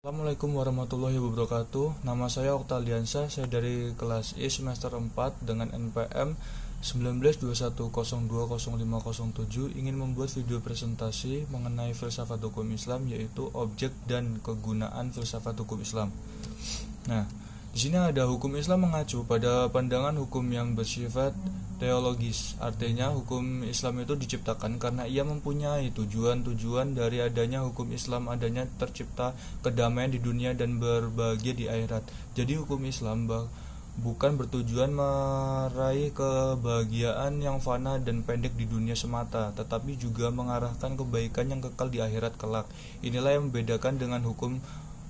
Assalamualaikum warahmatullahi wabarakatuh. Nama saya Oktaliansa, saya dari kelas I semester 4 dengan NPM 1921020507 ingin membuat video presentasi mengenai filsafat hukum Islam, yaitu objek dan kegunaan filsafat hukum Islam. Nah, di sini ada hukum Islam mengacu pada pandangan hukum yang bersifat teologis. Artinya hukum Islam itu diciptakan karena ia mempunyai tujuan dari adanya hukum Islam, adanya tercipta kedamaian di dunia dan berbahagia di akhirat. Jadi hukum Islam bukan bertujuan meraih kebahagiaan yang fana dan pendek di dunia semata, tetapi juga mengarahkan kebaikan yang kekal di akhirat kelak. Inilah yang membedakan dengan hukum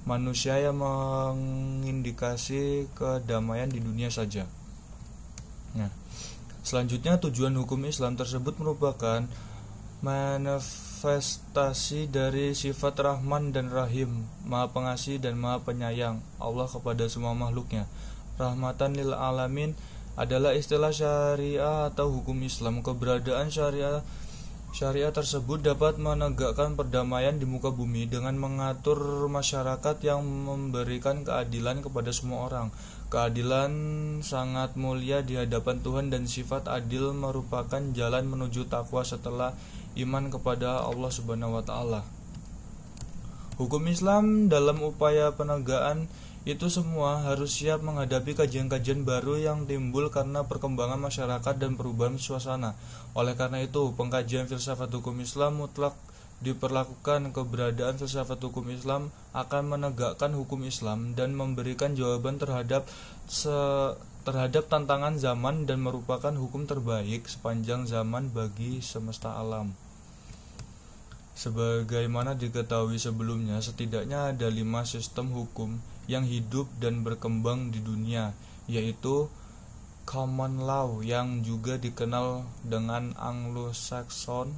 manusia yang mengindikasi kedamaian di dunia saja. Nah, selanjutnya tujuan hukum Islam tersebut merupakan manifestasi dari sifat Rahman dan Rahim, Maha Pengasih dan Maha Penyayang Allah kepada semua makhluknya. Rahmatan lil alamin adalah istilah syariah atau hukum Islam. Keberadaan syariah tersebut dapat menegakkan perdamaian di muka bumi dengan mengatur masyarakat yang memberikan keadilan kepada semua orang. Keadilan sangat mulia di hadapan Tuhan dan sifat adil merupakan jalan menuju takwa setelah iman kepada Allah Subhanahu wa taala. Hukum Islam dalam upaya penegakan itu semua harus siap menghadapi kajian-kajian baru yang timbul karena perkembangan masyarakat dan perubahan suasana. Oleh karena itu, pengkajian filsafat hukum Islam mutlak diperlakukan. Keberadaan filsafat hukum Islam akan menegakkan hukum Islam dan memberikan jawaban terhadap tantangan zaman dan merupakan hukum terbaik sepanjang zaman bagi semesta alam. Sebagaimana diketahui sebelumnya, setidaknya ada 5 sistem hukum yang hidup dan berkembang di dunia, yaitu common law yang juga dikenal dengan Anglo-Saxon,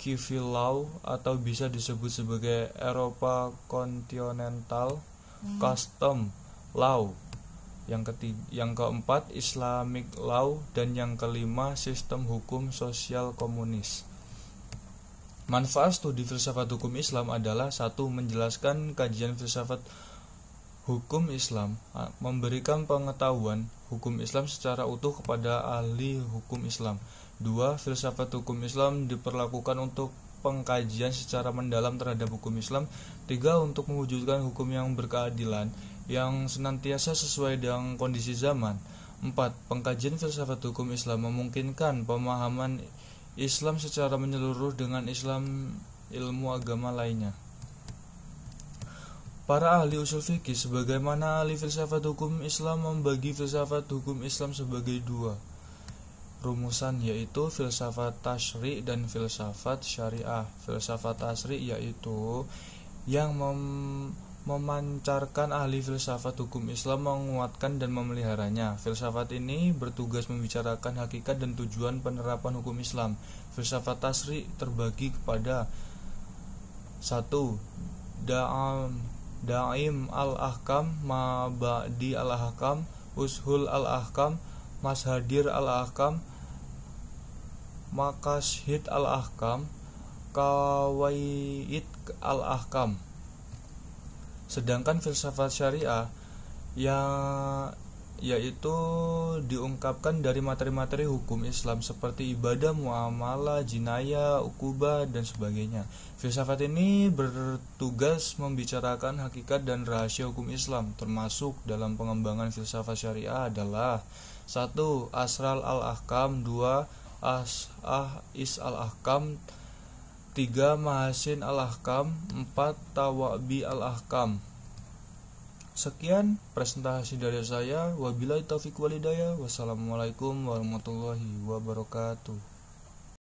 civil law atau bisa disebut sebagai Eropa Continental, custom law, yang keempat Islamic law, dan yang kelima sistem hukum sosial komunis. Manfaat studi filsafat hukum Islam adalah: 1. Menjelaskan kajian filsafat hukum Islam, memberikan pengetahuan hukum Islam secara utuh kepada ahli hukum Islam. 2. Filsafat hukum Islam diperlakukan untuk pengkajian secara mendalam terhadap hukum Islam. 3. Untuk mewujudkan hukum yang berkeadilan yang senantiasa sesuai dengan kondisi zaman. 4. Pengkajian filsafat hukum Islam memungkinkan pemahaman Islam secara menyeluruh dengan ilmu agama lainnya. Para ahli usul fikih sebagaimana ahli filsafat hukum Islam membagi filsafat hukum Islam sebagai 2 rumusan, yaitu filsafat tasyri' dan filsafat syariah. Filsafat tasyri' yaitu yang memancarkan ahli filsafat hukum Islam, menguatkan dan memeliharanya. Filsafat ini bertugas membicarakan hakikat dan tujuan penerapan hukum Islam. Filsafat tasyri' terbagi kepada 1. Da'im al-ahkam, mabadi al-ahkam, ushul al-ahkam, mashadir al-ahkam, makashid al-ahkam, kawaid al-ahkam. Sedangkan filsafat syariah yaitu diungkapkan dari materi-materi hukum Islam seperti ibadah, muamalah, jinayah, ukubah, dan sebagainya. Filsafat ini bertugas membicarakan hakikat dan rahasia hukum Islam. Termasuk dalam pengembangan filsafat syariah adalah: 1. Asral al-ahkam, 2. Is al-ahkam, 3. Mahasin al-ahkam, 4. Tawabi al-ahkam. Sekian presentasi dari saya. Wabillahi taufiq wal hidayah. Wassalamualaikum warahmatullahi wabarakatuh.